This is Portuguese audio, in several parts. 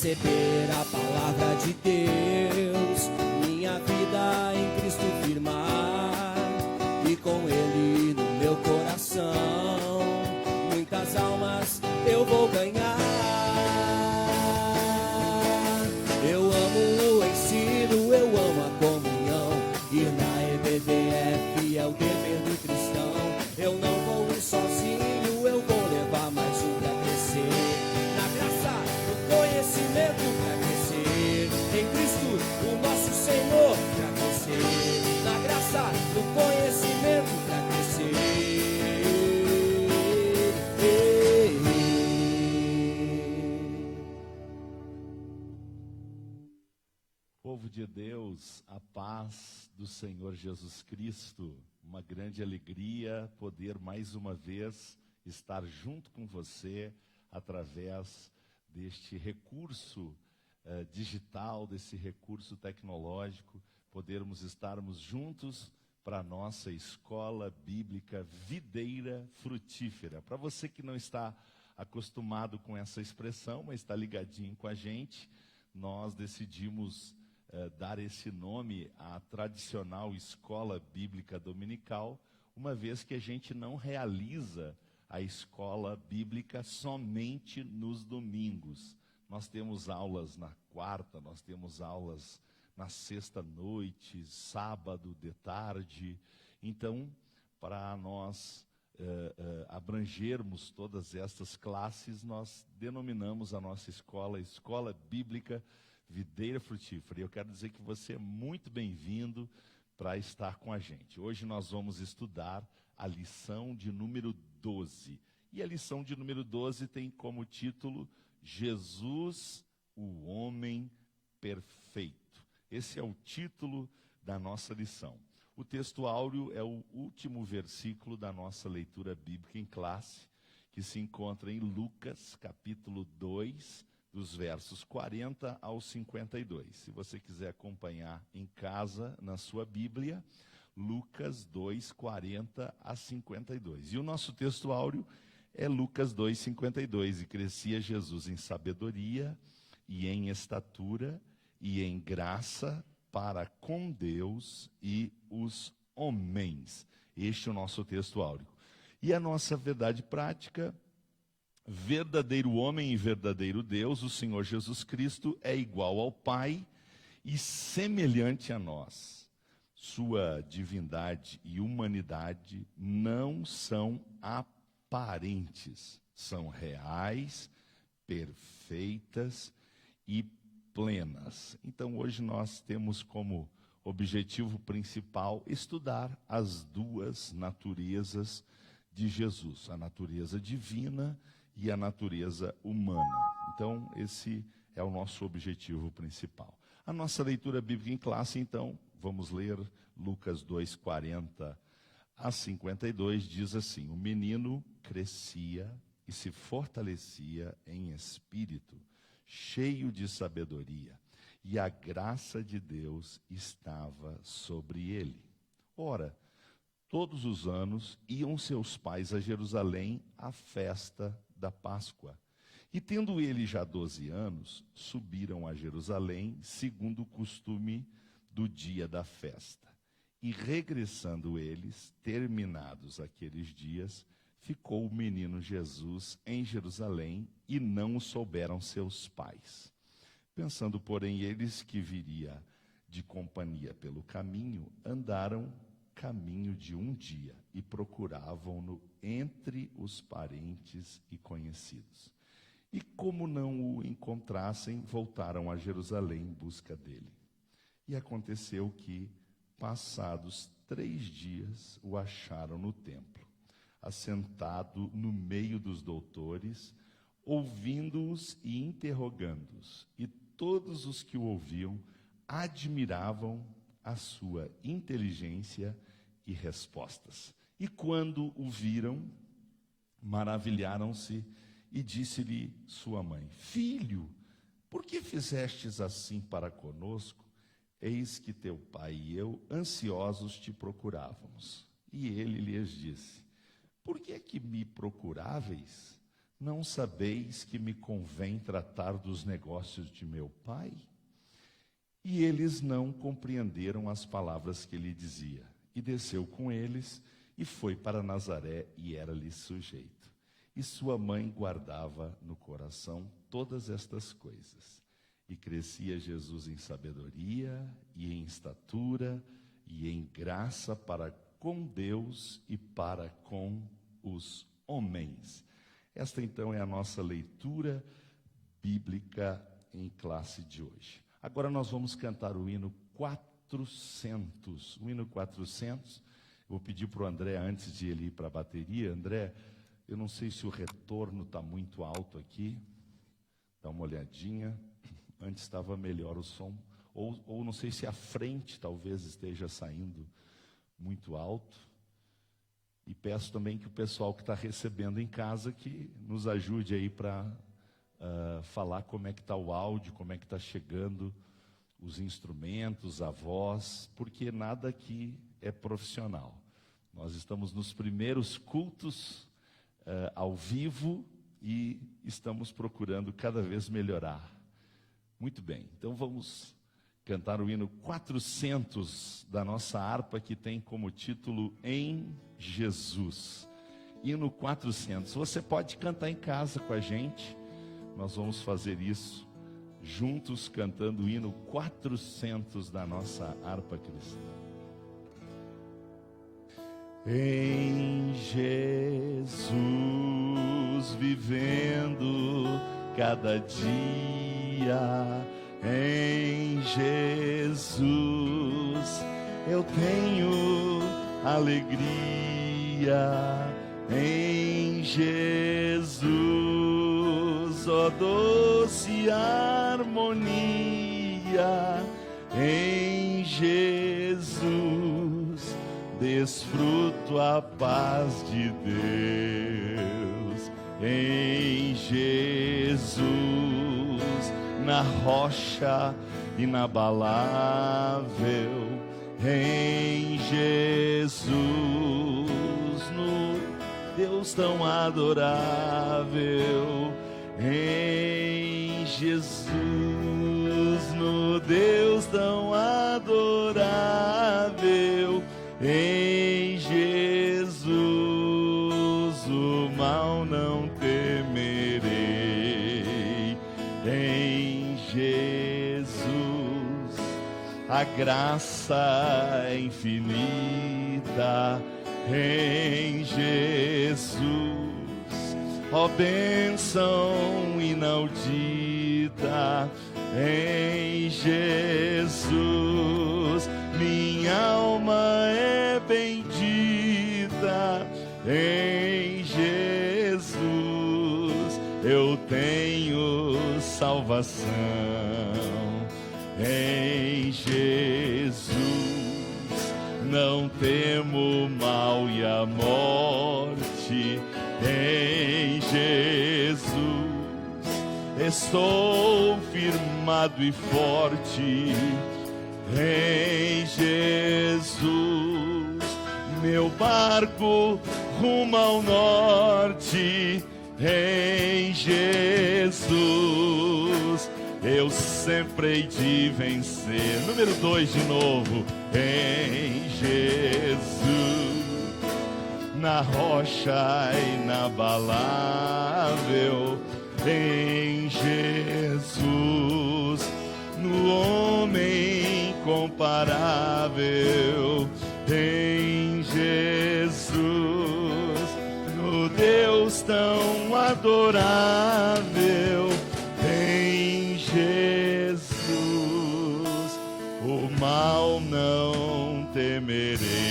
receber a palavra de Deus, minha vida em Cristo firmar, e com Ele no meu coração, muitas almas eu vou ganhar. Eu amo o ensino, eu amo a comunhão, ir na EBDF é o dever do cristão. Eu não vou ir sozinho, eu vou levar mais um pra crescer, na graça, no conhecimento pra crescer, em Cristo, o nosso Senhor pra crescer, na graça, no conhecimento pra crescer. Povo de Deus, a paz do Senhor Jesus Cristo, uma grande alegria poder mais uma vez estar junto com você através deste recurso digital, desse recurso tecnológico, podermos estarmos juntos para a nossa escola bíblica Videira Frutífera. Para você que não está acostumado com essa expressão, mas está ligadinho com a gente, nós decidimos dar esse nome à tradicional escola bíblica dominical, uma vez que a gente não realiza a escola bíblica somente nos domingos. Nós temos aulas na quarta, nós temos aulas na sexta-noite, sábado de tarde. Então, para nós abrangermos todas estas classes, nós denominamos a nossa escola, Escola Bíblica Videira Frutífera. E eu quero dizer que você é muito bem-vindo para estar com a gente. Hoje nós vamos estudar a lição de número 12. E a lição de número 12 tem como título Jesus, o homem perfeito. Esse é o título da nossa lição. O texto áureo é o último versículo da nossa leitura bíblica em classe, que se encontra em Lucas, capítulo 2, dos versos 40 ao 52. Se você quiser acompanhar em casa, na sua Bíblia, Lucas 2, 40 a 52. E o nosso texto áureo é Lucas 2, 52. E crescia Jesus em sabedoria, e em estatura, e em graça, para com Deus e os homens. Este é o nosso texto áureo. E a nossa verdade prática: verdadeiro homem e verdadeiro Deus, o Senhor Jesus Cristo, é igual ao Pai e semelhante a nós. Sua divindade e humanidade não são aparentes, são reais, perfeitas e plenas. Então hoje nós temos como objetivo principal estudar as duas naturezas de Jesus, a natureza divina e a natureza humana. Então, esse é o nosso objetivo principal. A nossa leitura bíblica em classe, então, vamos ler Lucas 2, 40 a 52, diz assim: o menino crescia e se fortalecia em espírito, cheio de sabedoria, e a graça de Deus estava sobre ele. Ora, todos os anos iam seus pais a Jerusalém à festa da Páscoa. E tendo ele já 12 anos, subiram a Jerusalém, segundo o costume do dia da festa. E regressando eles, terminados aqueles dias, ficou o menino Jesus em Jerusalém, e não o souberam seus pais. Pensando, porém, eles que viria de companhia pelo caminho, andaram caminho de um dia e procuravam-no entre os parentes e conhecidos. E como não o encontrassem, voltaram a Jerusalém em busca dele. E aconteceu que, passados 3 dias, o acharam no templo, assentado no meio dos doutores, ouvindo-os e interrogando-os. E todos os que o ouviam admiravam a sua inteligência e respostas. E quando o viram, maravilharam-se, e disse-lhe sua mãe: Filho, por que fizestes assim para conosco? Eis que teu pai e eu, ansiosos, te procurávamos. E ele lhes disse: Por que é que me procuráveis? não sabeis que me convém tratar dos negócios de meu pai? E eles não compreenderam as palavras que ele dizia. E desceu com eles, e foi para Nazaré, e era-lhe sujeito. E sua mãe guardava no coração todas estas coisas. E crescia Jesus em sabedoria, e em estatura, e em graça para com Deus e para com os homens. Esta então é a nossa leitura bíblica em classe de hoje. Agora nós vamos cantar o hino 400. O hino 400, eu vou pedir para o André, antes de ele ir para a bateria. André, eu não sei se o retorno está muito alto aqui. Dá uma olhadinha. Antes estava melhor o som. Ou não sei se a frente talvez esteja saindo muito alto. E peço também que o pessoal que está recebendo em casa que nos ajude aí para falar como é que está o áudio, como é que está chegando os instrumentos, a voz, porque nada aqui é profissional. Nós estamos nos primeiros cultos ao vivo e estamos procurando cada vez melhorar. Muito bem, então vamos cantar o hino 400 da nossa harpa, que tem como título Em Jesus. Hino 400. Você pode cantar em casa com a gente. Nós vamos fazer isso juntos, cantando o hino 400 da nossa harpa cristã. Em Jesus, vivendo cada dia, em Jesus eu tenho alegria. Em Jesus, ó doce harmonia. Em Jesus desfruto a paz de Deus. Em Jesus, na rocha inabalável. Em Jesus, no Deus tão adorável. Em Jesus, no Deus tão adorável. Em Jesus, o mal não temerei. Em Jesus, a graça é infinita. Em Jesus, ó bênção inaudita. Em Jesus, minha alma é bendita. Em Jesus, eu tenho salvação. Em Jesus, não temo o mal e a morte. Em Jesus, estou firmado e forte. Em Jesus, meu barco rumo ao norte. Em Jesus, eu sempre hei de vencer. Número 2 de novo. Em Jesus, na rocha inabalável. Em Jesus, no homem incomparável. Em Jesus, no Deus tão adorável. Em Jesus, o mal não temerei.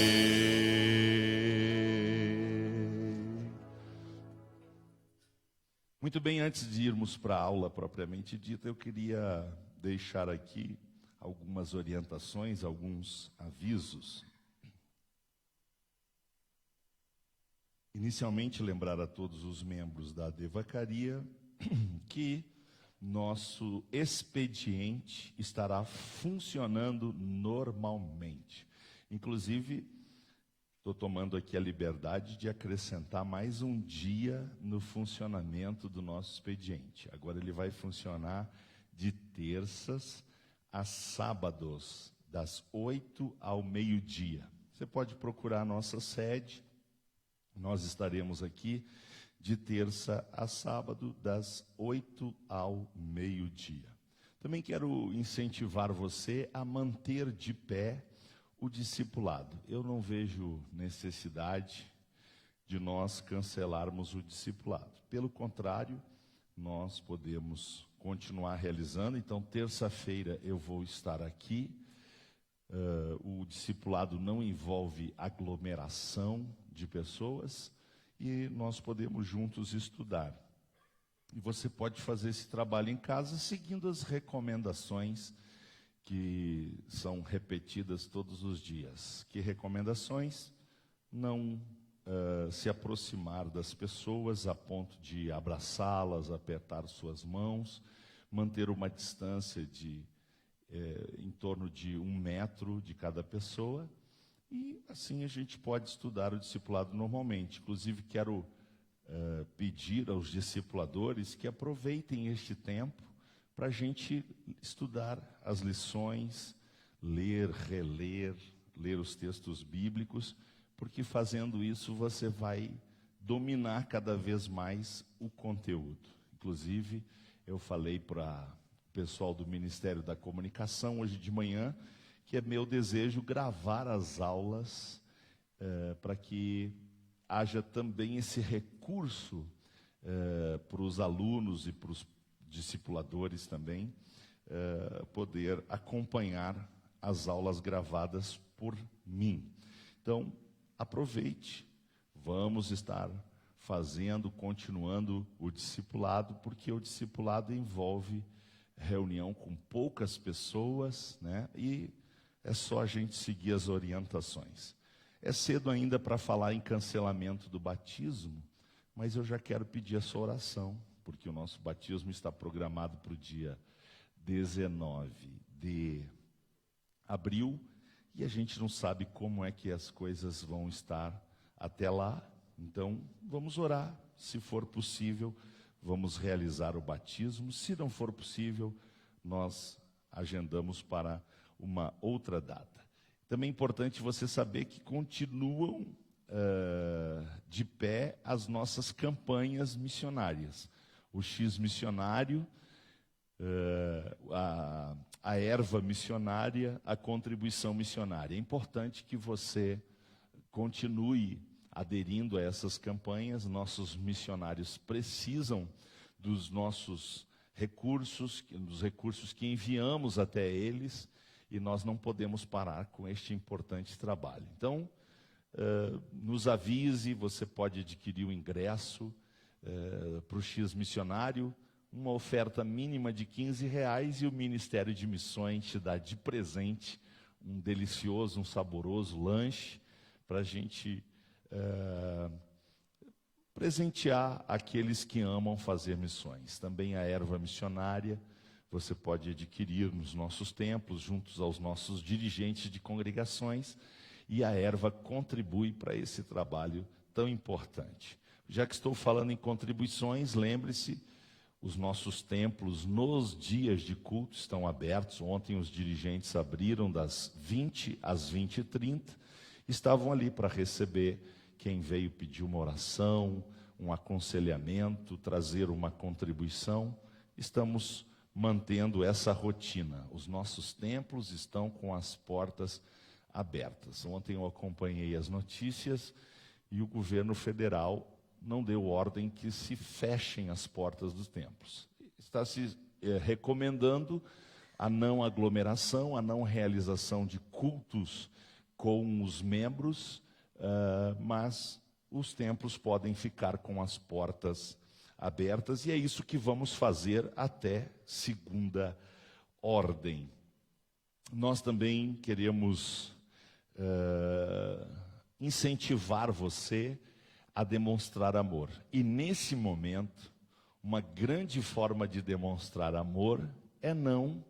Muito bem, antes de irmos para a aula propriamente dita, eu queria deixar aqui algumas orientações, alguns avisos. Inicialmente, lembrar a todos os membros da Devacaria que nosso expediente estará funcionando normalmente. Inclusive, estou tomando aqui a liberdade de acrescentar mais um dia no funcionamento do nosso expediente. Agora ele vai funcionar de terças a sábados, das 8 ao meio-dia. Você pode procurar a nossa sede, nós estaremos aqui de terça a sábado, das 8 ao meio-dia. Também quero incentivar você a manter de pé o discipulado. Eu não vejo necessidade de nós cancelarmos o discipulado. Pelo contrário, nós podemos continuar realizando. Então, terça-feira eu vou estar aqui. O discipulado não envolve aglomeração de pessoas e nós podemos juntos estudar. E você pode fazer esse trabalho em casa seguindo as recomendações que são repetidas todos os dias. Que recomendações? Não se aproximar das pessoas a ponto de abraçá-las, apertar suas mãos, manter uma distância de em torno de 1 metro de cada pessoa, e assim a gente pode estudar o discipulado normalmente. Inclusive quero pedir aos discipuladores que aproveitem este tempo para a gente estudar as lições, ler, reler, ler os textos bíblicos, porque fazendo isso você vai dominar cada vez mais o conteúdo. Inclusive, eu falei para o pessoal do Ministério da Comunicação hoje de manhã que é meu desejo gravar as aulas para que haja também esse recurso para os alunos e para os discipuladores também poder acompanhar as aulas gravadas por mim. Então, aproveite, vamos estar fazendo, continuando o discipulado, porque o discipulado envolve reunião com poucas pessoas, né? E é só a gente seguir as orientações. É cedo ainda para falar em cancelamento do batismo, mas eu já quero pedir a sua oração, porque o nosso batismo está programado para o dia 19 de abril, e a gente não sabe como é que as coisas vão estar até lá. Então, vamos orar. Se for possível, vamos realizar o batismo. Se não for possível, nós agendamos para uma outra data. Também é importante você saber que continuam de pé as nossas campanhas missionárias. O X missionário, a erva missionária, a contribuição missionária. É importante que você continue aderindo a essas campanhas. Nossos missionários precisam dos nossos recursos, dos recursos que enviamos até eles, e nós não podemos parar com este importante trabalho. Então, nos avise, você pode adquirir o ingresso para o X missionário, uma oferta mínima de R$15, e o Ministério de Missões te dá de presente um delicioso, um saboroso lanche para a gente presentear aqueles que amam fazer missões. Também a erva missionária você pode adquirir nos nossos templos, juntos aos nossos dirigentes de congregações, e a erva contribui para esse trabalho tão importante. Já que estou falando em contribuições, lembre-se, os nossos templos nos dias de culto estão abertos. Ontem os dirigentes abriram das 20 às 20h30, estavam ali para receber quem veio pedir uma oração, um aconselhamento, trazer uma contribuição. Estamos mantendo essa rotina. Os nossos templos estão com as portas abertas. Ontem eu acompanhei as notícias e o governo federal não deu ordem que se fechem as portas dos templos. Está se recomendando a não aglomeração, a não realização de cultos com os membros, mas os templos podem ficar com as portas abertas, e é isso que vamos fazer até segunda ordem. Nós também queremos incentivar você a demonstrar amor. E nesse momento, uma grande forma de demonstrar amor é não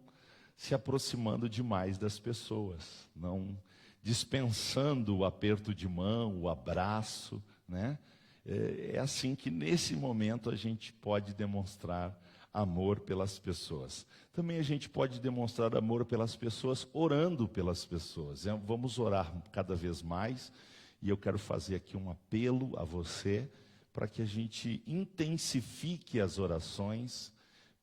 se aproximando demais das pessoas, não dispensando o aperto de mão, o abraço, né? É assim que nesse momento a gente pode demonstrar amor pelas pessoas. Também a gente pode demonstrar amor pelas pessoas orando pelas pessoas. Vamos orar cada vez mais, e eu quero fazer aqui um apelo a você para que a gente intensifique as orações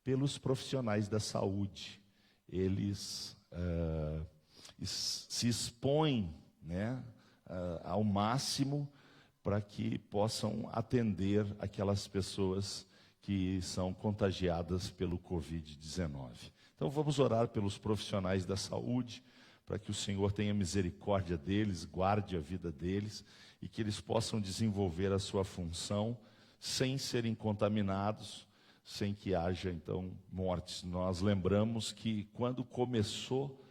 pelos profissionais da saúde. Eles se expõem, né, ao máximo para que possam atender aquelas pessoas que são contagiadas pelo Covid-19. Então vamos orar pelos profissionais da saúde, para que o Senhor tenha misericórdia deles, guarde a vida deles, e que eles possam desenvolver a sua função sem serem contaminados, sem que haja, então, mortes. Nós lembramos que quando começou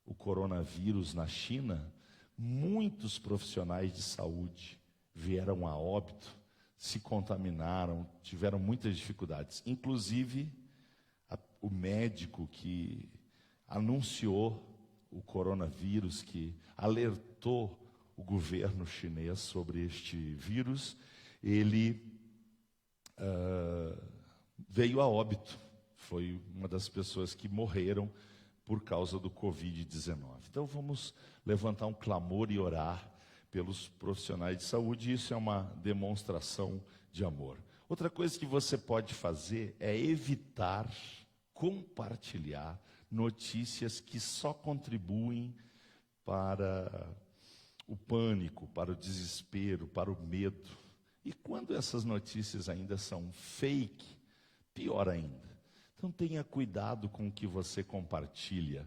o coronavírus na China, muitos profissionais de saúde vieram a óbito, se contaminaram, tiveram muitas dificuldades. Inclusive, o médico que anunciou o coronavírus, que alertou o governo chinês sobre este vírus, ele veio a óbito. Foi uma das pessoas que morreram por causa do Covid-19. Então vamos levantar um clamor e orar pelos profissionais de saúde. Isso é uma demonstração de amor. Outra coisa que você pode fazer é evitar compartilhar notícias que só contribuem para o pânico, para o desespero, para o medo. E quando essas notícias ainda são fake, pior ainda. Então tenha cuidado com o que você compartilha.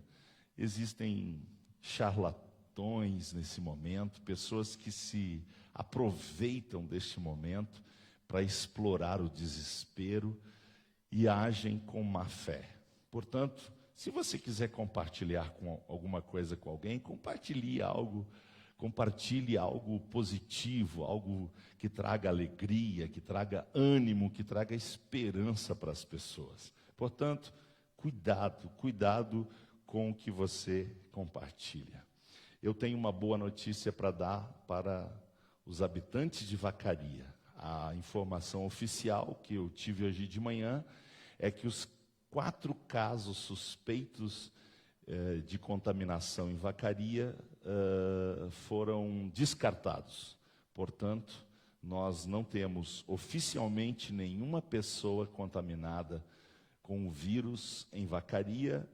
Existem charlatões nesse momento, pessoas que se aproveitam deste momento para explorar o desespero e agem com má fé. Portanto, se você quiser compartilhar com alguma coisa com alguém, compartilhe algo positivo, algo que traga alegria, que traga ânimo, que traga esperança para as pessoas. Portanto, cuidado com o que você compartilha. Eu tenho uma boa notícia para dar para os habitantes de Vacaria. A informação oficial que eu tive hoje de manhã é que os 4 casos suspeitos de contaminação em Vacaria foram descartados. Portanto, nós não temos oficialmente nenhuma pessoa contaminada com o vírus em Vacaria,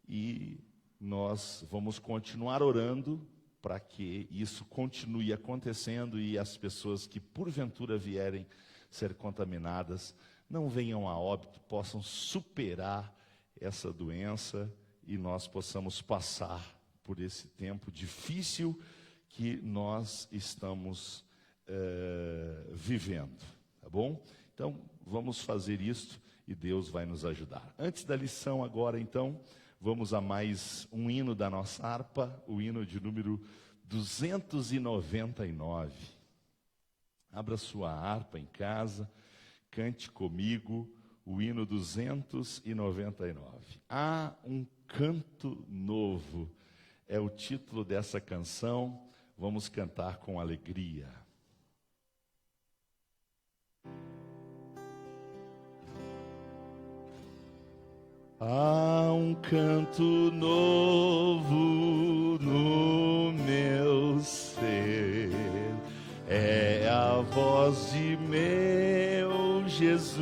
e nós vamos continuar orando para que isso continue acontecendo e as pessoas que porventura vierem ser contaminadas não venham a óbito, possam superar essa doença e nós possamos passar por esse tempo difícil que nós estamos vivendo, tá bom? Então, vamos fazer isso e Deus vai nos ajudar. Antes da lição agora, então, vamos a mais um hino da nossa harpa, o hino de número 299. Abra sua harpa em casa, cante comigo o hino 299. Há um canto novo, é o título dessa canção. Vamos cantar com alegria. Há um canto novo no meu ser, é a voz de meu Jesus,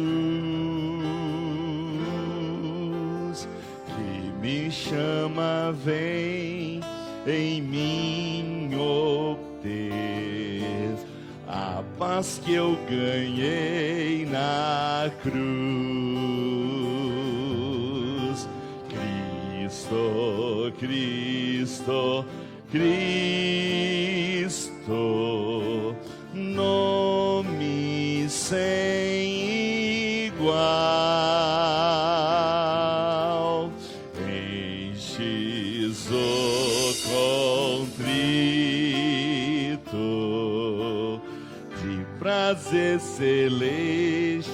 que me chama, vem em mim obter a paz que eu ganhei na cruz. Cristo, nome sem igual, enches o contrito de prazer celestial.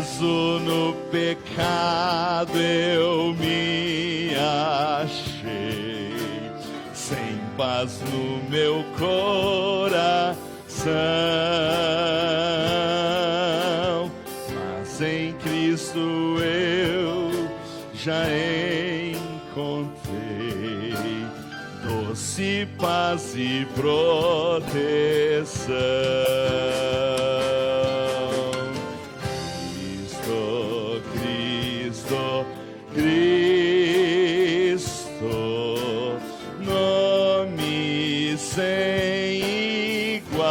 preso no pecado eu me achei, sem paz no meu coração, mas em Cristo eu já encontrei doce paz e proteção. Cristo, nome sem igual,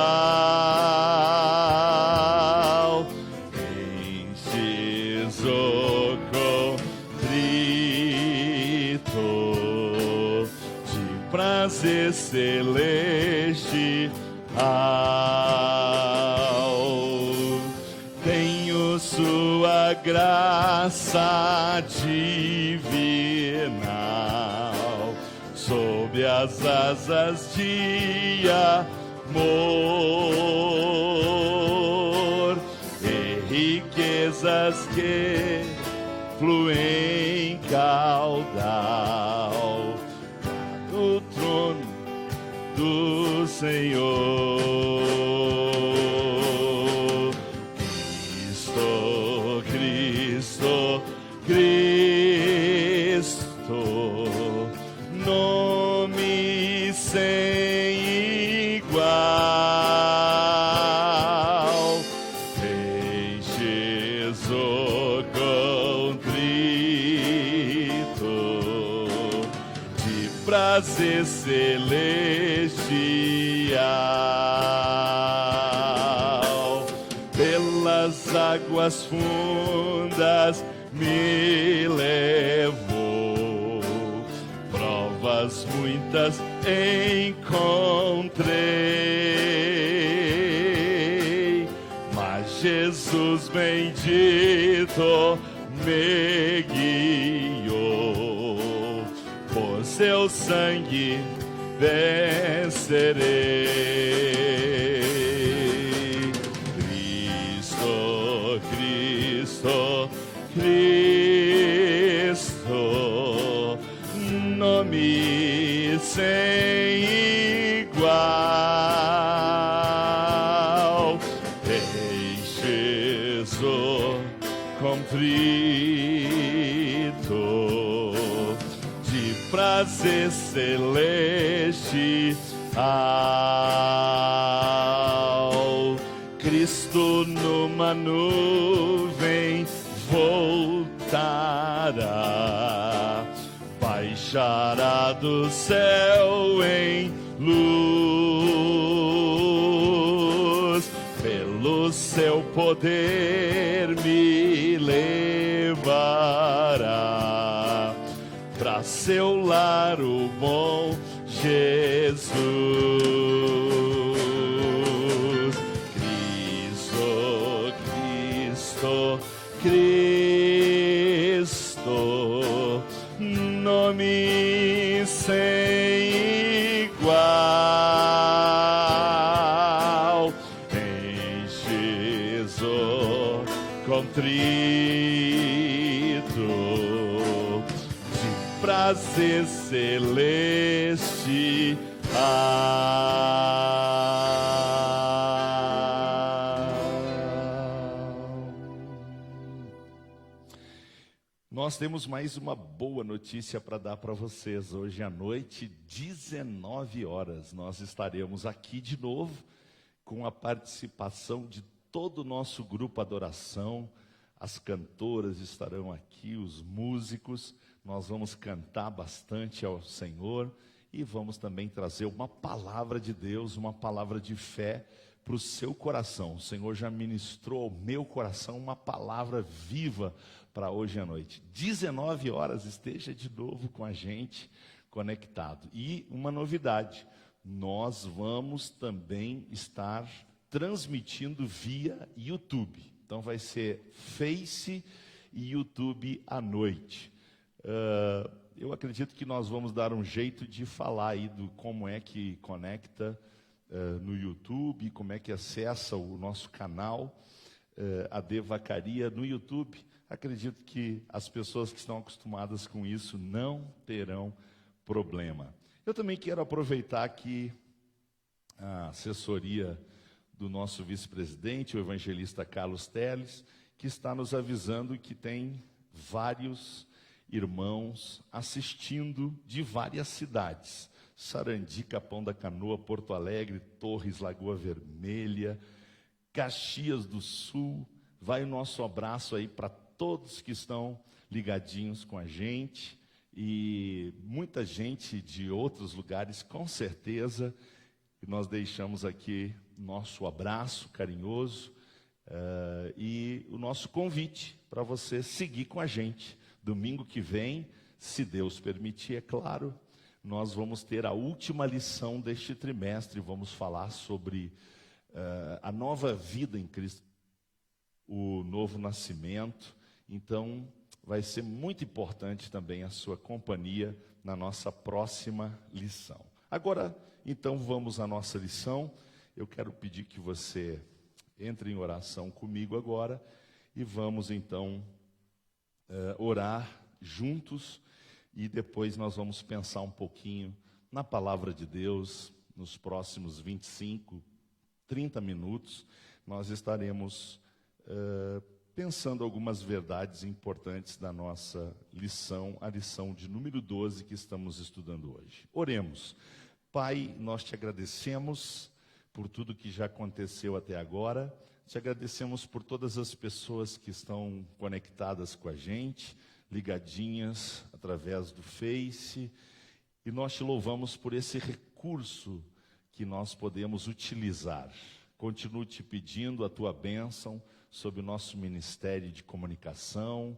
enches o contrito de prazer celestial. Tenho sua graça divinal sob as asas de amor, e riquezas que fluem caudal no trono do Senhor. Cristo, nome sem igual, enches o contrito de prazer celestial. Pelas águas fundas me levou, provas muitas encontrei, mas Jesus bendito me guiou, por seu sangue vencerei. Cristo, nome sem igual, enches o contrito de prazer celestial. Cristo numa nuvem voltará, baixará do céu em luz, pelo seu poder me levará pra seu lar, o bom Jesus. Cristo, nome sem igual, enches o contrito de prazer celestial. Nós temos mais uma boa notícia para dar para vocês. Hoje à noite, 19 horas, nós estaremos aqui de novo com a participação de todo o nosso grupo Adoração. As cantoras estarão aqui, os músicos. Nós vamos cantar bastante ao Senhor e vamos também trazer uma palavra de Deus, uma palavra de fé para o seu coração. O Senhor já ministrou ao meu coração uma palavra viva para hoje à noite. 19 horas, esteja de novo com a gente, conectado. E uma novidade, nós vamos também estar transmitindo via YouTube. Então vai ser Face e YouTube à noite. Eu acredito que nós vamos dar um jeito de falar aí do como é que conecta no YouTube, como é que acessa o nosso canal. AD Vacaria no YouTube. Acredito que as pessoas que estão acostumadas com isso não terão problema. Eu também quero aproveitar aqui a assessoria do nosso vice-presidente, o evangelista Carlos Teles, que está nos avisando que tem vários irmãos assistindo de várias cidades. Sarandi, Capão da Canoa, Porto Alegre, Torres, Lagoa Vermelha, Caxias do Sul. Vai o nosso abraço aí para todos que estão ligadinhos com a gente. E muita gente de outros lugares, com certeza. E nós deixamos aqui nosso abraço carinhoso e o nosso convite para você seguir com a gente. Domingo que vem, se Deus permitir, é claro, nós vamos ter a última lição deste trimestre. Vamos falar sobre a nova vida em Cristo, o novo nascimento. Então, vai ser muito importante também a sua companhia na nossa próxima lição. Agora, então, vamos à nossa lição. Eu quero pedir que você entre em oração comigo agora e vamos, então, orar juntos. E depois nós vamos pensar um pouquinho na palavra de Deus. Nos próximos 25, 30 minutos, nós estaremos pensando algumas verdades importantes da nossa lição, a lição de número 12 que estamos estudando hoje. Oremos. Pai, nós te agradecemos por tudo que já aconteceu até agora. Te agradecemos por todas as pessoas que estão conectadas com a gente, ligadinhas através do Face, e nós te louvamos por esse recurso que nós podemos utilizar. Continuo te pedindo a tua bênção sobre o nosso ministério de comunicação,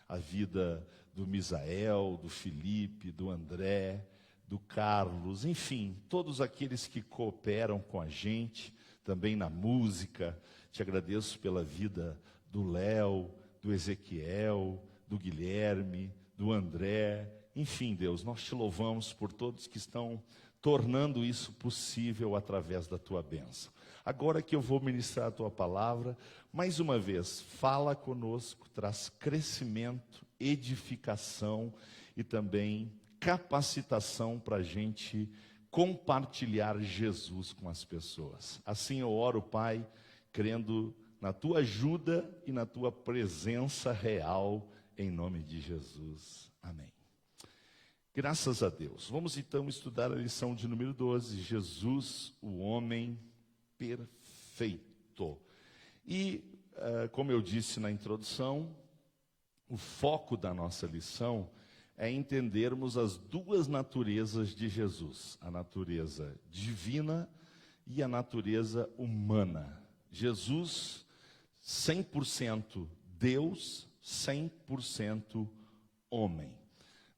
a vida do Misael, do Felipe, do André, do Carlos, enfim, todos aqueles que cooperam com a gente, também na música. Te agradeço pela vida do Léo, do Ezequiel, do Guilherme, do André, enfim, Deus, nós te louvamos por todos que estão tornando isso possível através da tua bênção. Agora que eu vou ministrar a tua palavra, mais uma vez, fala conosco, traz crescimento, edificação e também capacitação para a gente compartilhar Jesus com as pessoas. Assim eu oro, Pai, crendo na tua ajuda e na tua presença real, em nome de Jesus. Amém. Graças a Deus. Vamos então estudar a lição de número 12, Jesus, o homem perfeito. E, como eu disse na introdução, o foco da nossa lição é entendermos as duas naturezas de Jesus, a natureza divina e a natureza humana. Jesus, 100% Deus, 100% homem.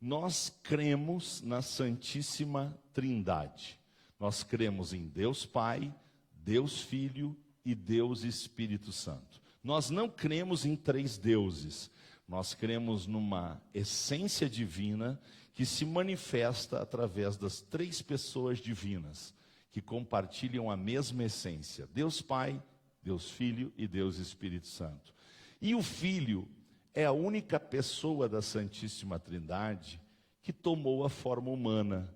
Nós cremos na Santíssima Trindade. Nós cremos em Deus Pai, Deus Filho e Deus Espírito Santo. Nós não cremos em três deuses. Nós cremos numa essência divina que se manifesta através das três pessoas divinas, que compartilham a mesma essência: Deus Pai, Deus Filho e Deus Espírito Santo. E o Filho é a única pessoa da Santíssima Trindade que tomou a forma humana,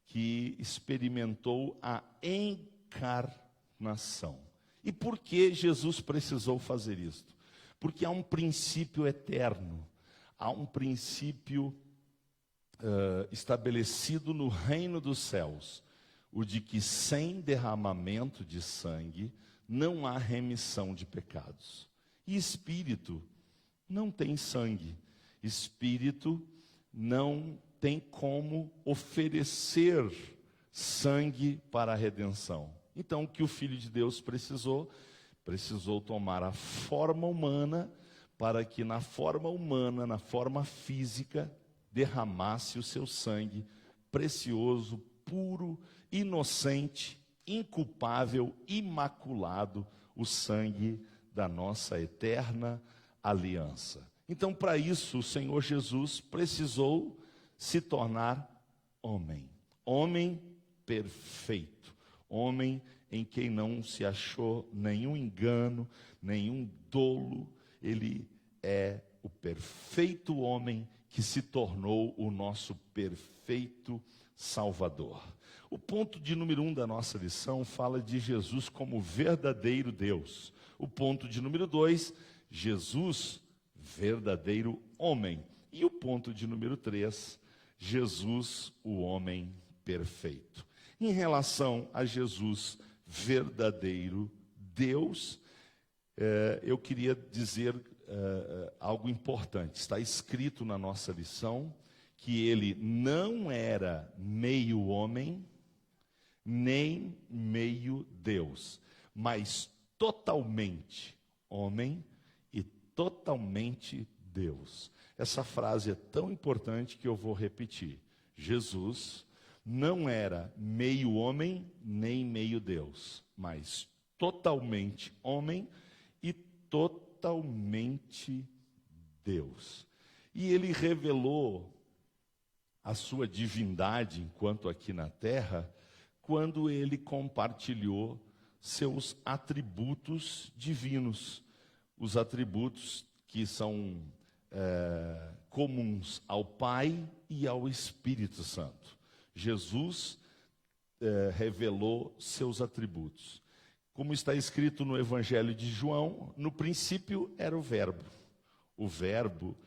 que experimentou a encarnação. E por que Jesus precisou fazer isto? Porque há um princípio eterno, há um princípio estabelecido no reino dos céus, o de que sem derramamento de sangue não há remissão de pecados. E espírito não tem sangue, espírito não tem como oferecer sangue para a redenção. Então, o que o Filho de Deus precisou tomar a forma humana, para que na forma humana, na forma física, derramasse o seu sangue precioso, puro, inocente, inculpável, imaculado, o sangue da nossa eterna aliança. Então, para isso, o Senhor Jesus precisou se tornar homem, homem perfeito, homem em quem não se achou nenhum engano, nenhum dolo. Ele é o perfeito homem que se tornou o nosso perfeito Salvador. O ponto de número 1 da nossa lição fala de Jesus como verdadeiro Deus. O ponto de número 2, Jesus, verdadeiro homem. E o ponto de número 3, Jesus, o homem perfeito. Em relação a Jesus, verdadeiro Deus, eu queria dizer algo importante. Está escrito na nossa lição que ele não era meio homem, nem meio Deus, mas totalmente homem e totalmente Deus. Essa frase é tão importante que eu vou repetir. Jesus não era meio homem, nem meio Deus, mas totalmente homem e totalmente Deus. E ele revelou a sua divindade enquanto aqui na terra, quando ele compartilhou seus atributos divinos, os atributos que são comuns ao Pai e ao Espírito Santo. Jesus revelou seus atributos. Como está escrito no Evangelho de João, no princípio era o Verbo. O Verbo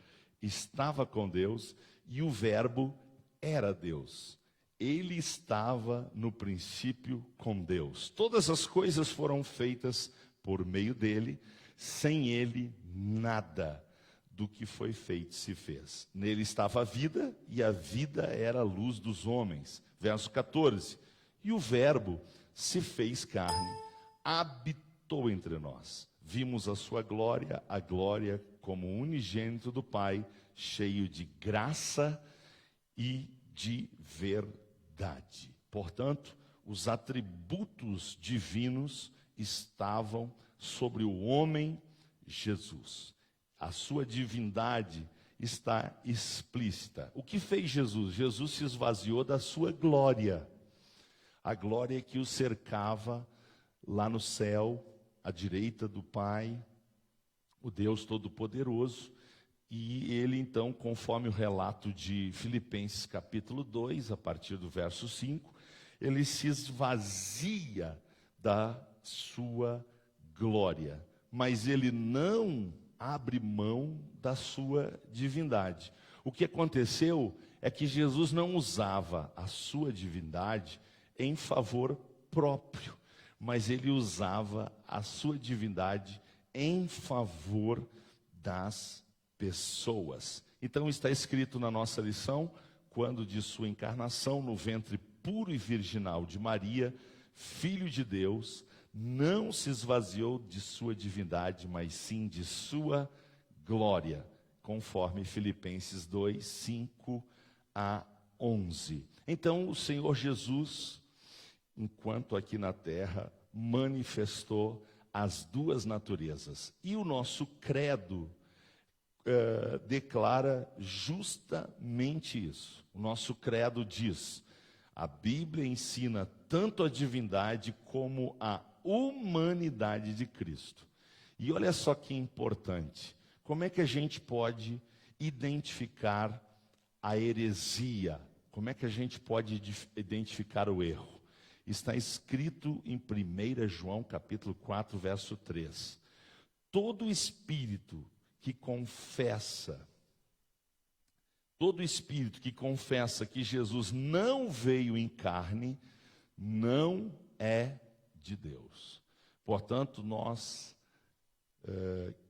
estava com Deus e o Verbo era Deus. Ele estava no princípio com Deus. Todas as coisas foram feitas por meio dele. Sem ele, nada do que foi feito se fez. Nele estava a vida, e a vida era a luz dos homens. Verso 14. E o Verbo se fez carne, habitou entre nós. Vimos a sua glória, a glória como unigênito do Pai, cheio de graça e de verdade. Portanto, os atributos divinos estavam sobre o homem Jesus. A sua divindade está explícita. O que fez Jesus? Jesus se esvaziou da sua glória. A glória que o cercava lá no céu, à direita do Pai, o Deus Todo-Poderoso. E ele então, conforme o relato de Filipenses capítulo 2, a partir do verso 5, ele se esvazia da sua glória. Mas ele não abre mão da sua divindade. O que aconteceu é que Jesus não usava a sua divindade em favor próprio, mas ele usava a sua divindade em favor das pessoas. Então está escrito na nossa lição, quando de sua encarnação no ventre puro e virginal de Maria, Filho de Deus, não se esvaziou de sua divindade, mas sim de sua glória, conforme Filipenses 2, 5 a 11. Então o Senhor Jesus, enquanto aqui na terra, manifestou as duas naturezas. E o nosso credo declara justamente isso. O nosso credo diz: a Bíblia ensina tanto a divindade como a humanidade de Cristo. E olha só que importante. Como é que a gente pode identificar a heresia? Como é que a gente pode identificar o erro? Está escrito em 1 João capítulo 4, verso 3. Todo espírito que confessa que Jesus não veio em carne, não é de Deus. Portanto, nós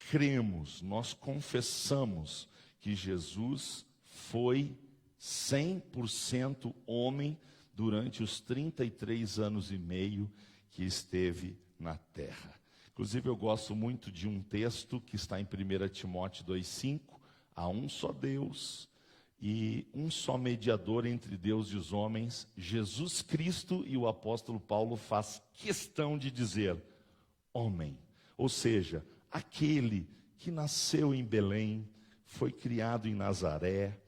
cremos, nós confessamos que Jesus foi 100% homem durante os 33 anos e meio que esteve na terra. Inclusive, eu gosto muito de um texto que está em 1 Timóteo 2,5. Há um só Deus e um só mediador entre Deus e os homens, Jesus Cristo, e o apóstolo Paulo faz questão de dizer homem. Ou seja, aquele que nasceu em Belém, foi criado em Nazaré,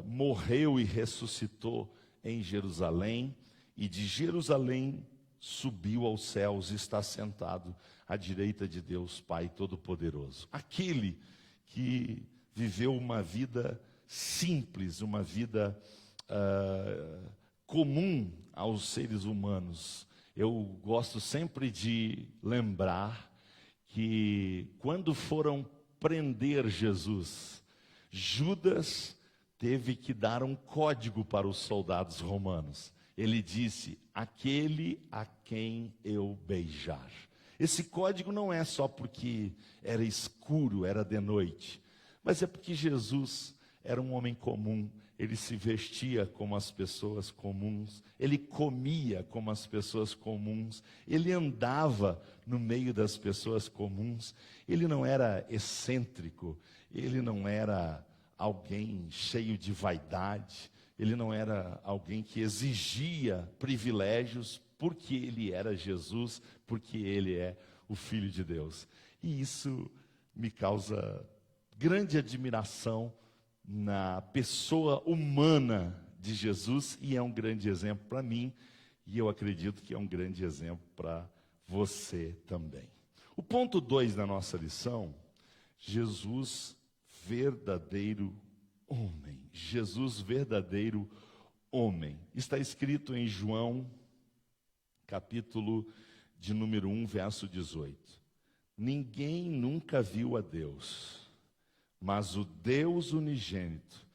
morreu e ressuscitou em Jerusalém, e de Jerusalém subiu aos céus e está sentado à direita de Deus Pai Todo-Poderoso. Aquele que viveu uma vida simples, uma vida comum aos seres humanos. Eu gosto sempre de lembrar que quando foram prender Jesus, Judas teve que dar um código para os soldados romanos. Ele disse: aquele a quem eu beijar. Esse código não é só porque era escuro, era de noite, mas é porque Jesus era um homem comum. Ele se vestia como as pessoas comuns, ele comia como as pessoas comuns, ele andava no meio das pessoas comuns. Ele não era excêntrico, ele não era alguém cheio de vaidade, ele não era alguém que exigia privilégios, porque ele era Jesus, porque ele é o Filho de Deus. E isso me causa grande admiração na pessoa humana de Jesus, e é um grande exemplo para mim, e eu acredito que é um grande exemplo para você também. O ponto 2 da nossa lição: Jesus verdadeiro homem. Jesus verdadeiro homem. Está escrito em João, capítulo de número 1, verso 18. Ninguém nunca viu a Deus, mas o Deus unigênito,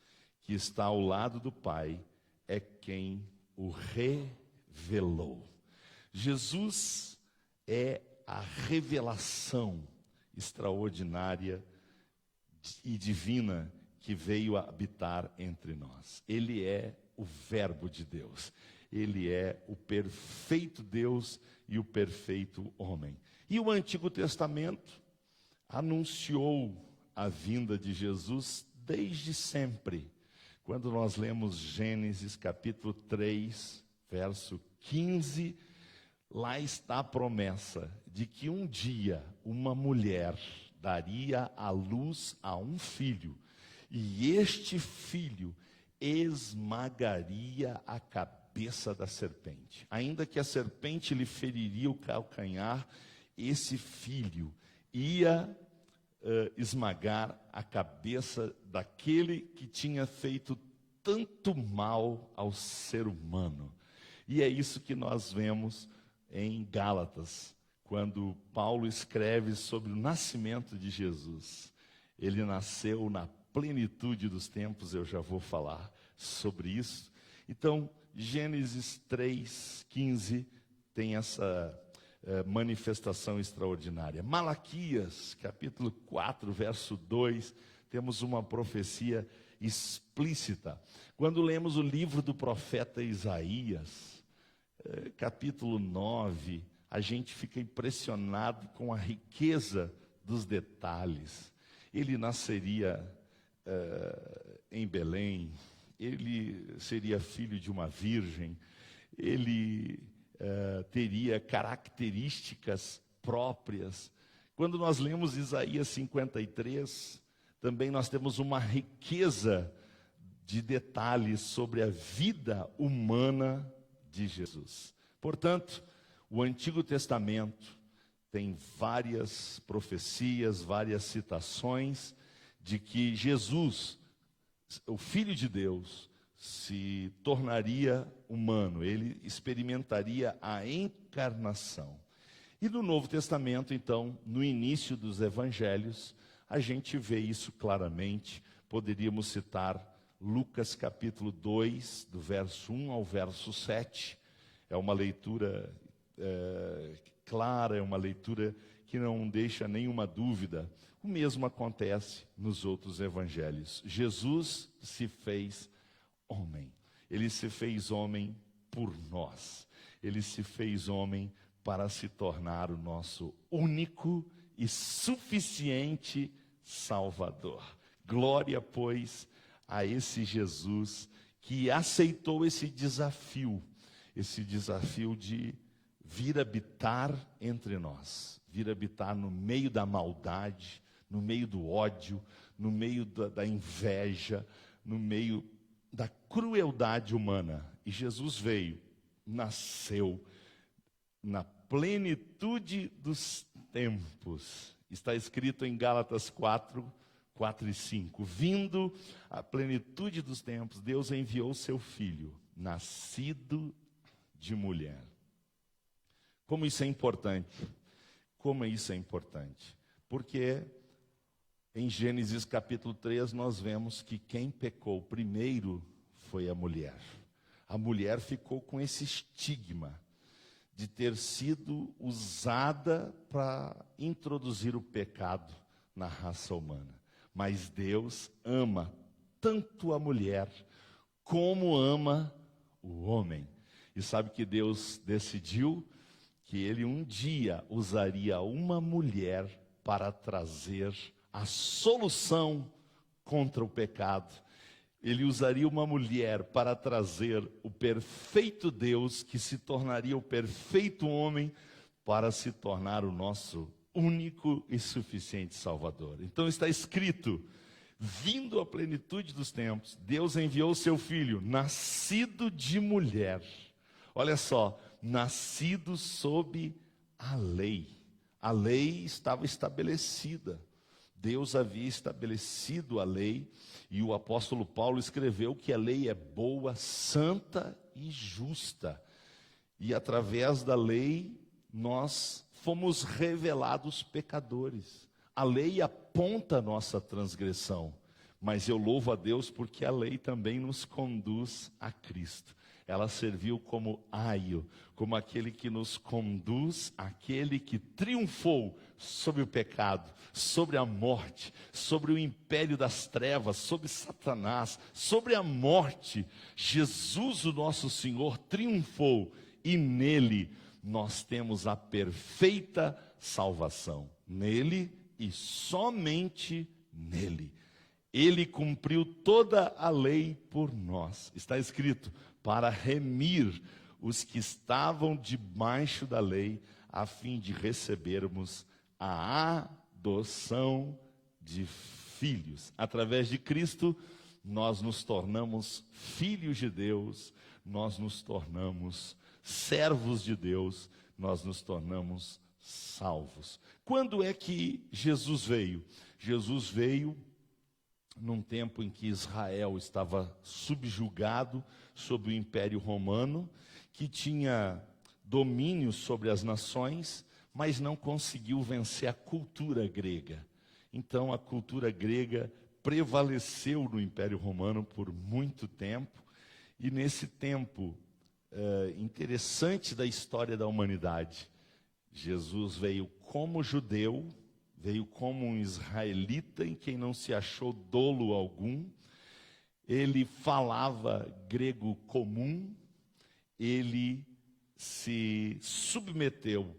que está ao lado do Pai, é quem o revelou. Jesus é a revelação extraordinária e divina que veio habitar entre nós. Ele é o Verbo de Deus. Ele é o perfeito Deus e o perfeito homem. E o Antigo Testamento anunciou a vinda de Jesus desde sempre. Quando nós lemos Gênesis capítulo 3, verso 15, lá está a promessa de que um dia uma mulher daria à luz a um filho, e este filho esmagaria a cabeça da serpente. Ainda que a serpente lhe feriria o calcanhar, esse filho ia esmagar a cabeça daquele que tinha feito tanto mal ao ser humano. E é isso que nós vemos em Gálatas, quando Paulo escreve sobre o nascimento de Jesus. Ele nasceu na plenitude dos tempos, eu já vou falar sobre isso. Então, Gênesis 3:15 tem essa manifestação extraordinária. Malaquias, capítulo 4, verso 2, temos uma profecia explícita. Quando lemos o livro do profeta Isaías, capítulo 9, a gente fica impressionado com a riqueza dos detalhes. Ele nasceria em Belém, ele seria filho de uma virgem, ele teria características próprias. Quando nós lemos Isaías 53, também nós temos uma riqueza de detalhes sobre a vida humana de Jesus. Portanto, o Antigo Testamento tem várias profecias, várias citações de que Jesus, o Filho de Deus, se tornaria humano, ele experimentaria a encarnação. E no Novo Testamento, então, no início dos Evangelhos, a gente vê isso claramente. Poderíamos citar Lucas capítulo 2, do verso 1 ao verso 7. É uma leitura clara, é uma leitura que não deixa nenhuma dúvida. O mesmo acontece nos outros evangelhos. Jesus se fez homem. Ele se fez homem por nós. Ele se fez homem para se tornar o nosso único e suficiente Salvador. Glória, pois, a esse Jesus que aceitou esse desafio de vir habitar entre nós, vir habitar no meio da maldade, no meio do ódio, no meio da inveja, no meio da crueldade humana. E Jesus veio, nasceu, na plenitude dos tempos. Está escrito em Gálatas 4 e 5. Vindo a plenitude dos tempos, Deus enviou seu Filho, nascido de mulher. Como isso é importante? Como isso é importante? Porque em Gênesis capítulo 3 nós vemos que quem pecou primeiro foi a mulher. A mulher ficou com esse estigma de ter sido usada para introduzir o pecado na raça humana. Mas Deus ama tanto a mulher como ama o homem. E sabe que Deus decidiu que Ele um dia usaria uma mulher para trazer a solução contra o pecado. Ele usaria uma mulher para trazer o perfeito Deus, que se tornaria o perfeito homem, para se tornar o nosso único e suficiente Salvador. Então está escrito: vindo a plenitude dos tempos, Deus enviou o seu Filho, nascido de mulher. Olha só, nascido sob a lei. A lei estava estabelecida. Deus havia estabelecido a lei, e o apóstolo Paulo escreveu que a lei é boa, santa e justa. E através da lei nós fomos revelados pecadores. A lei aponta a nossa transgressão, mas eu louvo a Deus porque a lei também nos conduz a Cristo. Ela serviu como aio, como aquele que nos conduz, aquele que triunfou sobre o pecado, sobre a morte, sobre o império das trevas, sobre Satanás, sobre a morte. Jesus, o nosso Senhor, triunfou, e nele nós temos a perfeita salvação. Nele e somente nele. Ele cumpriu toda a lei por nós. Está escrito: para remir os que estavam debaixo da lei, a fim de recebermos a adoção de filhos. Através de Cristo, nós nos tornamos filhos de Deus, nós nos tornamos servos de Deus, nós nos tornamos salvos. Quando é que Jesus veio? Jesus veio num tempo em que Israel estava subjugado sob o Império Romano, que tinha domínio sobre as nações, mas não conseguiu vencer a cultura grega. Então a cultura grega prevaleceu no Império Romano por muito tempo, e nesse tempo interessante da história da humanidade, Jesus veio como judeu, veio como um israelita em quem não se achou dolo algum. Ele falava grego comum, ele se submeteu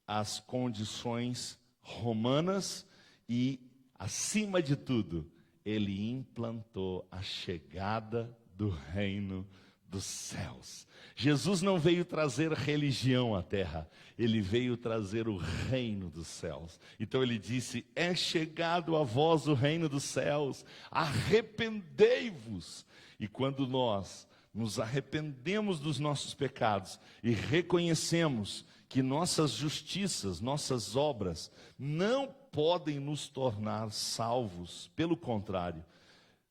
às condições romanas e, acima de tudo, ele implantou a chegada do reino dos céus. Jesus não veio trazer religião à terra, ele veio trazer o reino dos céus. Então ele disse: é chegado a vós o reino dos céus, arrependei-vos. E quando nós nos arrependemos dos nossos pecados e reconhecemos que nossas justiças, nossas obras não podem nos tornar salvos, pelo contrário,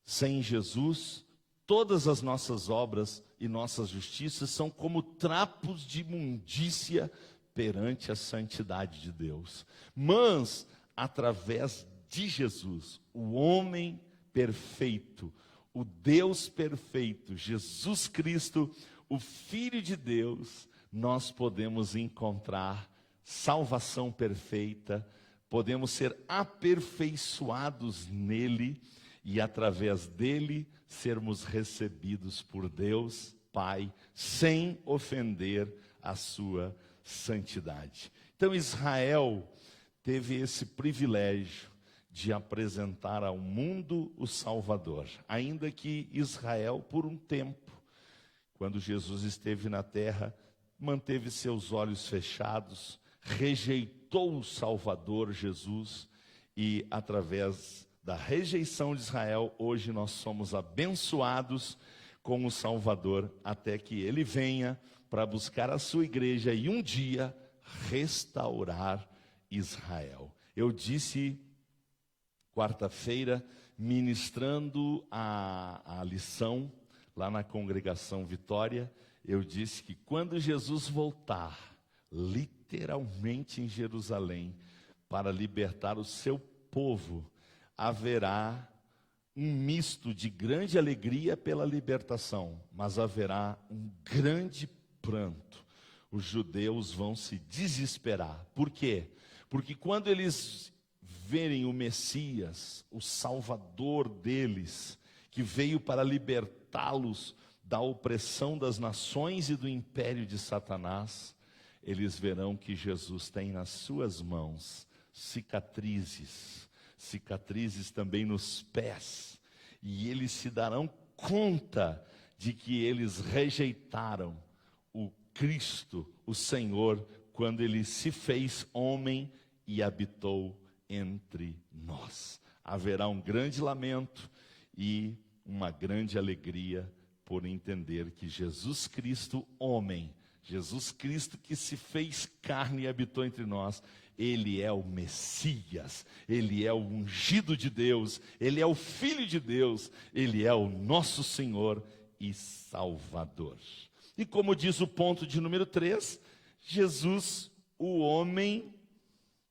sem Jesus, todas as nossas obras e nossas justiças são como trapos de imundícia perante a santidade de Deus. Mas, através de Jesus, o homem perfeito, o Deus perfeito, Jesus Cristo, o Filho de Deus, nós podemos encontrar salvação perfeita, podemos ser aperfeiçoados nele, e através dele sermos recebidos por Deus Pai, sem ofender a sua santidade. Então Israel teve esse privilégio de apresentar ao mundo o Salvador, ainda que Israel, por um tempo, quando Jesus esteve na terra, manteve seus olhos fechados, rejeitou o Salvador Jesus, e através da rejeição de Israel, hoje nós somos abençoados com o Salvador, até que ele venha para buscar a sua igreja e um dia restaurar Israel. Eu disse quarta-feira, ministrando a lição lá na congregação Vitória, eu disse que quando Jesus voltar, literalmente em Jerusalém, para libertar o seu povo, haverá um misto de grande alegria pela libertação, mas haverá um grande pranto. Os judeus vão se desesperar. Por quê? Porque quando eles verem o Messias, o Salvador deles, que veio para libertá-los da opressão das nações e do império de Satanás, eles verão que Jesus tem nas suas mãos cicatrizes também nos pés, e eles se darão conta de que eles rejeitaram o Cristo, o Senhor, quando ele se fez homem e habitou entre nós. Haverá um grande lamento e uma grande alegria por entender que Jesus Cristo, homem, Jesus Cristo que se fez carne e habitou entre nós, ele é o Messias, ele é o ungido de Deus, ele é o Filho de Deus, ele é o nosso Senhor e Salvador. E como diz o ponto de número 3, Jesus, o homem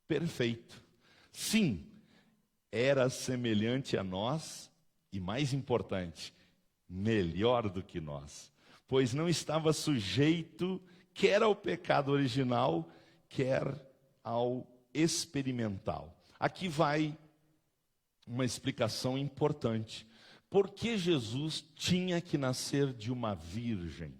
perfeito. Sim, era semelhante a nós e, mais importante, melhor do que nós, pois não estava sujeito quer ao pecado original, quer ao experimental. Aqui vai uma explicação importante. Por que Jesus tinha que nascer de uma virgem?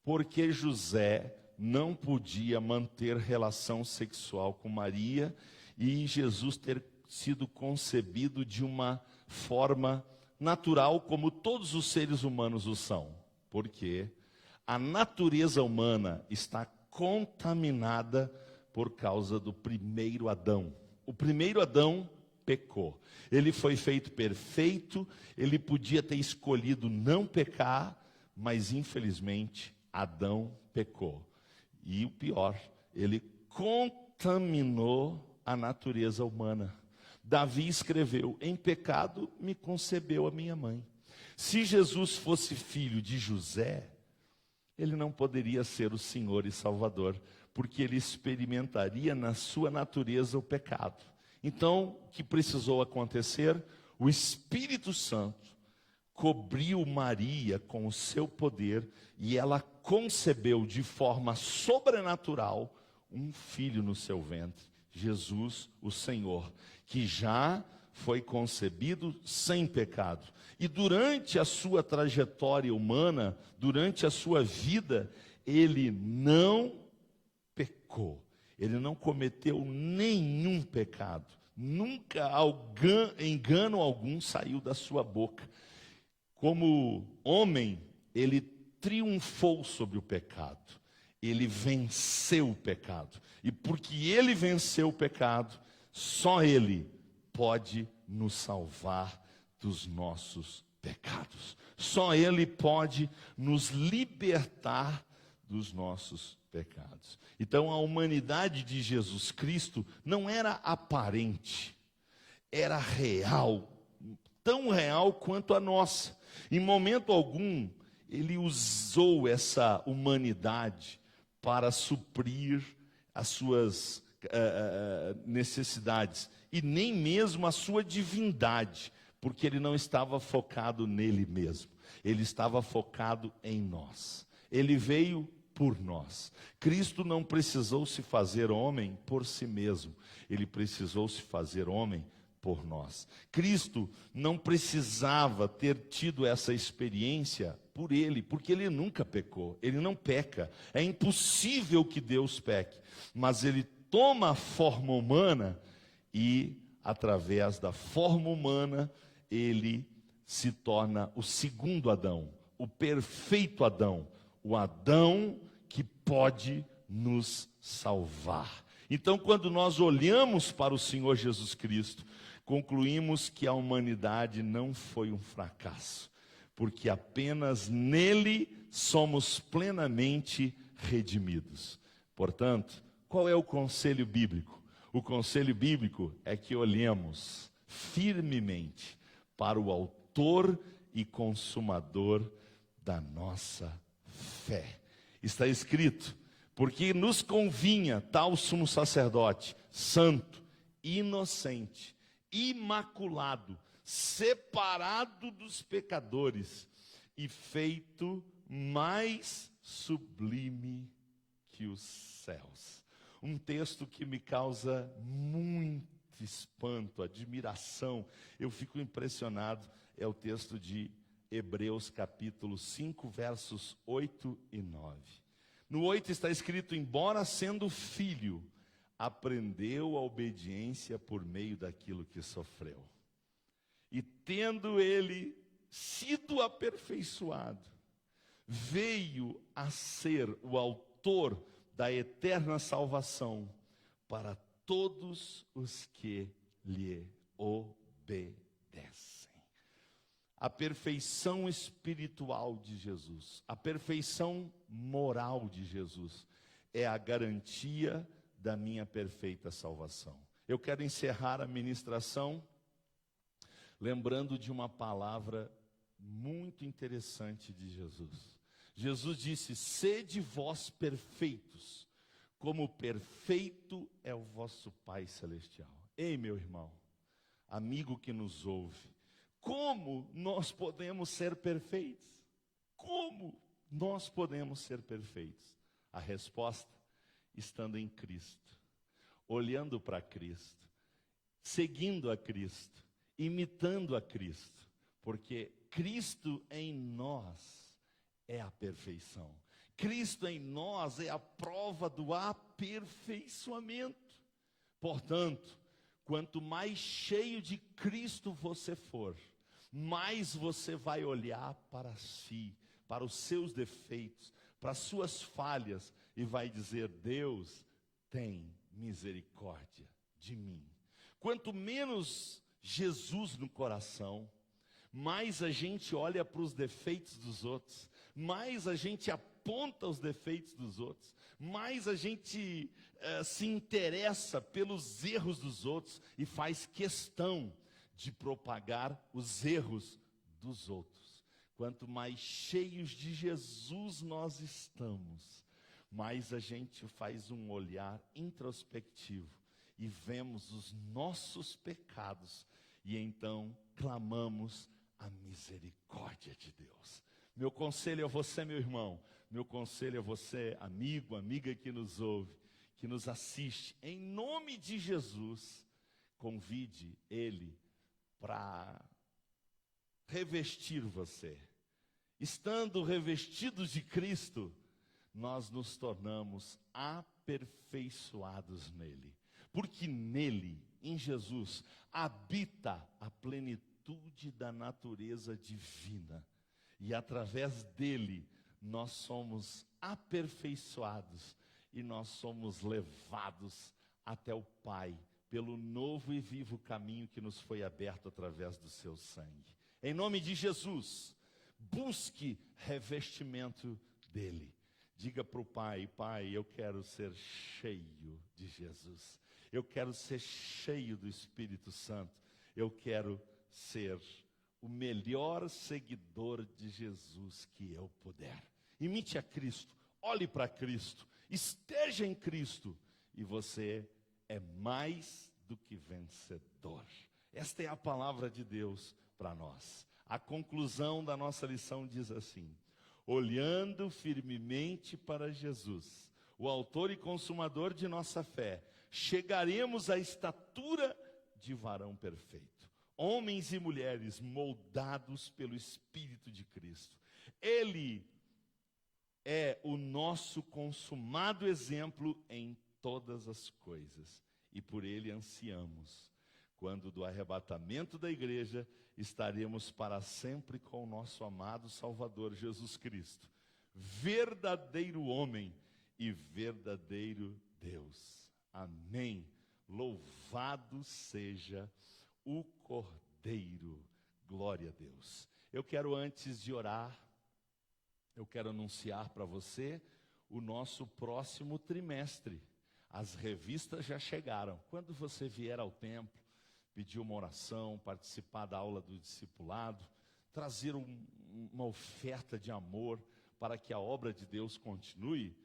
Porque José não podia manter relação sexual com Maria e Jesus ter sido concebido de uma forma natural, como todos os seres humanos o são. Porque a natureza humana está contaminada por causa do primeiro Adão. O primeiro Adão pecou. Ele foi feito perfeito, ele podia ter escolhido não pecar, mas infelizmente Adão pecou. E o pior, ele contaminou a natureza humana. Davi escreveu: em pecado me concebeu a minha mãe. Se Jesus fosse filho de José, ele não poderia ser o Senhor e Salvador, porque ele experimentaria na sua natureza o pecado. Então, o que precisou acontecer? O Espírito Santo cobriu Maria com o seu poder e ela concebeu de forma sobrenatural um filho no seu ventre, Jesus, o Senhor, que já foi concebido sem pecado. E durante a sua trajetória humana, durante a sua vida, ele não pecou. Ele não cometeu nenhum pecado. Nunca engano algum saiu da sua boca. Como homem, ele triunfou sobre o pecado. Ele venceu o pecado. E porque ele venceu o pecado, só ele pode nos salvar dos nossos pecados. Só ele pode nos libertar dos nossos pecados. Então a humanidade de Jesus Cristo não era aparente, era real, tão real quanto a nossa. Em momento algum, ele usou essa humanidade para suprir as suas necessidades, e nem mesmo a sua divindade, porque ele não estava focado nele mesmo, ele estava focado em nós. Ele veio por nós. Cristo não precisou se fazer homem por si mesmo, ele precisou se fazer homem por nós. Cristo não precisava ter tido essa experiência por ele, porque ele nunca pecou, ele não peca. É impossível que Deus peque, mas ele toma a forma humana e, através da forma humana, ele se torna o segundo Adão, o perfeito Adão, o Adão que pode nos salvar. Então, quando nós olhamos para o Senhor Jesus Cristo, concluímos que a humanidade não foi um fracasso, porque apenas nele somos plenamente redimidos. Portanto, qual é o conselho bíblico? O conselho bíblico é que olhemos firmemente para o autor e consumador da nossa fé. Está escrito: porque nos convinha tal sumo sacerdote, santo, inocente, imaculado, separado dos pecadores e feito mais sublime que os céus. Um texto que me causa muito espanto, admiração. Eu fico impressionado. É o texto de Hebreus capítulo 5, versos 8 e 9. No 8 está escrito: embora sendo filho, aprendeu a obediência por meio daquilo que sofreu. E tendo ele sido aperfeiçoado, veio a ser o autor da eterna salvação para todos os que lhe obedecem. A perfeição espiritual de Jesus, a perfeição moral de Jesus, é a garantia da minha perfeita salvação. Eu quero encerrar a ministração lembrando de uma palavra muito interessante de Jesus. Jesus disse: sede vós perfeitos, como perfeito é o vosso Pai Celestial. Ei, meu irmão, amigo que nos ouve, como nós podemos ser perfeitos? Como nós podemos ser perfeitos? A resposta: estando em Cristo, olhando para Cristo, seguindo a Cristo, imitando a Cristo, porque Cristo em nós é a perfeição. Cristo em nós é a prova do aperfeiçoamento. Portanto, quanto mais cheio de Cristo você for, mais você vai olhar para si, para os seus defeitos, para as suas falhas, e vai dizer: Deus tem misericórdia de mim. Quanto menos Jesus no coração, mais a gente olha para os defeitos dos outros, mais a gente aponta os defeitos dos outros, mais a gente se interessa pelos erros dos outros e faz questão de propagar os erros dos outros. Quanto mais cheios de Jesus nós estamos, mais a gente faz um olhar introspectivo e vemos os nossos pecados e então clamamos a misericórdia de Deus. Meu conselho a você, meu irmão, meu conselho a você, amigo, amiga que nos ouve, que nos assiste, em nome de Jesus, convide Ele para revestir você. Estando revestidos de Cristo, nós nos tornamos aperfeiçoados nele, porque nele, em Jesus, habita a plenitude da natureza divina, e através dele nós somos aperfeiçoados e nós somos levados até o Pai, pelo novo e vivo caminho que nos foi aberto através do seu sangue. Em nome de Jesus, busque revestimento dele. Diga para o Pai: Pai, eu quero ser cheio de Jesus. Eu quero ser cheio do Espírito Santo. Eu quero ser o melhor seguidor de Jesus que eu puder. Imite a Cristo, olhe para Cristo, esteja em Cristo, e você é mais do que vencedor. Esta é a palavra de Deus para nós. A conclusão da nossa lição diz assim: olhando firmemente para Jesus, o autor e consumador de nossa fé, chegaremos à estatura de varão perfeito. Homens e mulheres moldados pelo Espírito de Cristo. Ele é o nosso consumado exemplo em todas as coisas. E por ele ansiamos, quando do arrebatamento da igreja, estaremos para sempre com o nosso amado Salvador Jesus Cristo, verdadeiro homem e verdadeiro Deus. Amém. Louvado seja o Cordeiro. Glória a Deus. Eu quero, antes de orar, eu quero anunciar para você o nosso próximo trimestre. As revistas já chegaram. Quando você vier ao templo, pedir uma oração, participar da aula do discipulado, trazer uma oferta de amor para que a obra de Deus continue,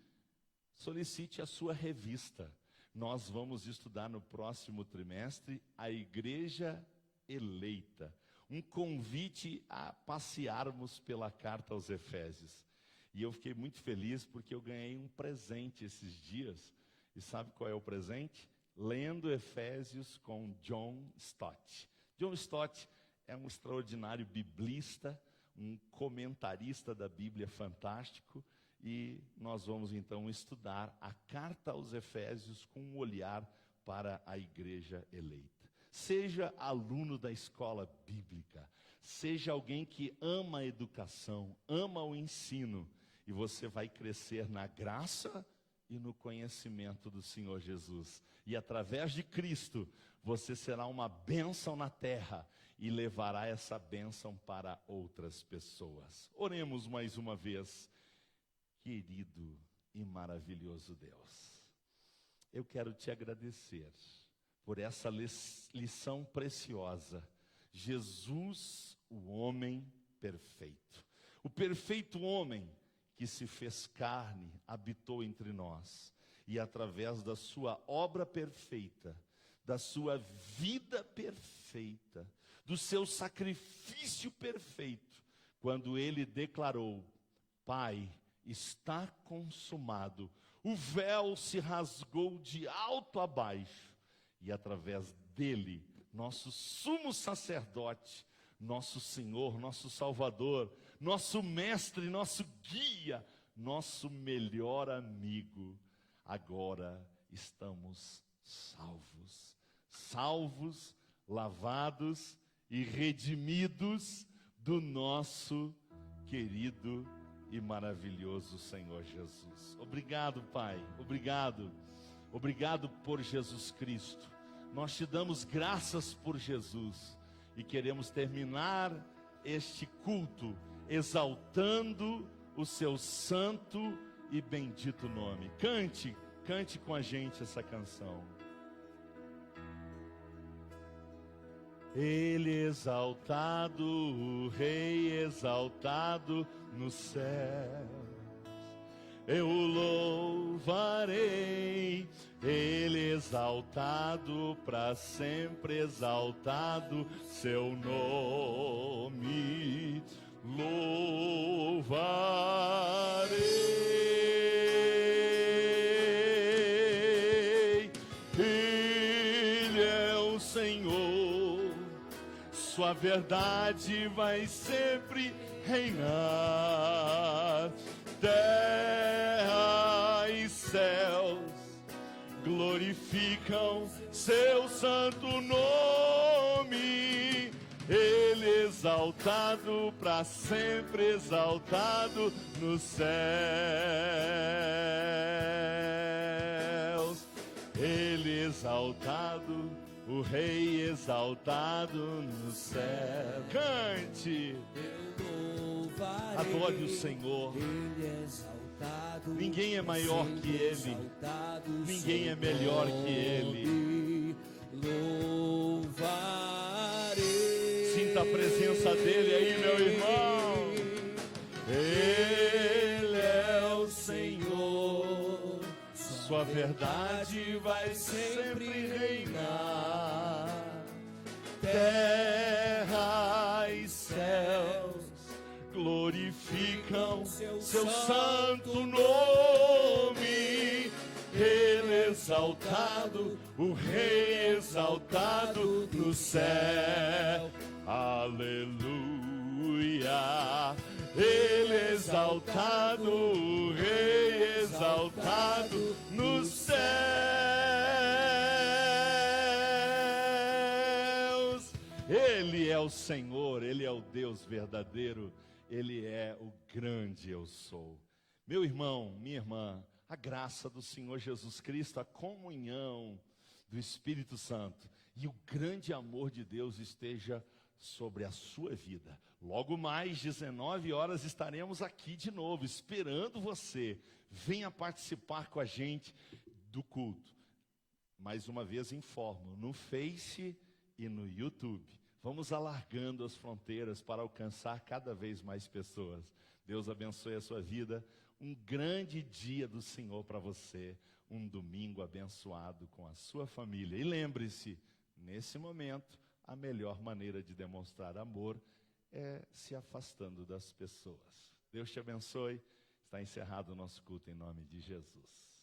solicite a sua revista. Nós vamos estudar no próximo trimestre a Igreja Eleita. Um convite a passearmos pela carta aos Efésios. E eu fiquei muito feliz porque eu ganhei um presente esses dias. E sabe qual é o presente? Lendo Efésios com John Stott. John Stott é um extraordinário biblista, um comentarista da Bíblia fantástico. E nós vamos então estudar a carta aos Efésios com um olhar para a igreja eleita. Seja aluno da escola bíblica, seja alguém que ama a educação, ama o ensino, e você vai crescer na graça e no conhecimento do Senhor Jesus. E através de Cristo, você será uma bênção na terra e levará essa bênção para outras pessoas. Oremos mais uma vez. Querido e maravilhoso Deus, eu quero te agradecer por essa lição preciosa. Jesus, o homem perfeito. O perfeito homem que se fez carne, habitou entre nós. E através da sua obra perfeita, da sua vida perfeita, do seu sacrifício perfeito, quando ele declarou: Pai, está consumado, o véu se rasgou de alto a baixo, e através dele, nosso sumo sacerdote, nosso Senhor, nosso Salvador, nosso mestre, nosso guia, nosso melhor amigo, agora estamos salvos, lavados e redimidos do nosso querido e maravilhoso Senhor Jesus. Obrigado, Pai, obrigado por Jesus Cristo. Nós te damos graças por Jesus e queremos terminar este culto exaltando o seu santo e bendito nome. Cante com a gente essa canção. Ele exaltado, o Rei exaltado no céu, eu louvarei. Ele exaltado, para sempre exaltado, seu nome louvarei. Ele é o Senhor, sua verdade vai sempre reinar. Terra e céus glorificam seu santo nome. Ele exaltado, para sempre exaltado nos céus. Ele exaltado, o Rei exaltado no céu. Cante, adore o Senhor. Ninguém é maior que Ele, ninguém é melhor que Ele. Sinta a presença dEle aí, meu irmão. Ele é o Senhor, sua verdade vai sempre reinar. Terra e céus glorificam seu santo nome. Ele exaltado, o Rei exaltado no céu. Aleluia. Ele exaltado, o Rei exaltado nos céus. Ele é o Senhor, Ele é o Deus verdadeiro, Ele é o grande eu sou. Meu irmão, minha irmã, a graça do Senhor Jesus Cristo, a comunhão do Espírito Santo e o grande amor de Deus esteja sobre a sua vida. Logo mais, 19 horas, estaremos aqui de novo, esperando você. Venha participar com a gente do culto. Mais uma vez informo, no Face e no YouTube. Vamos alargando as fronteiras para alcançar cada vez mais pessoas. Deus abençoe a sua vida. Um grande dia do Senhor para você. Um domingo abençoado com a sua família. E lembre-se, nesse momento, a melhor maneira de demonstrar amor é se afastando das pessoas. Deus te abençoe. Está encerrado o nosso culto em nome de Jesus.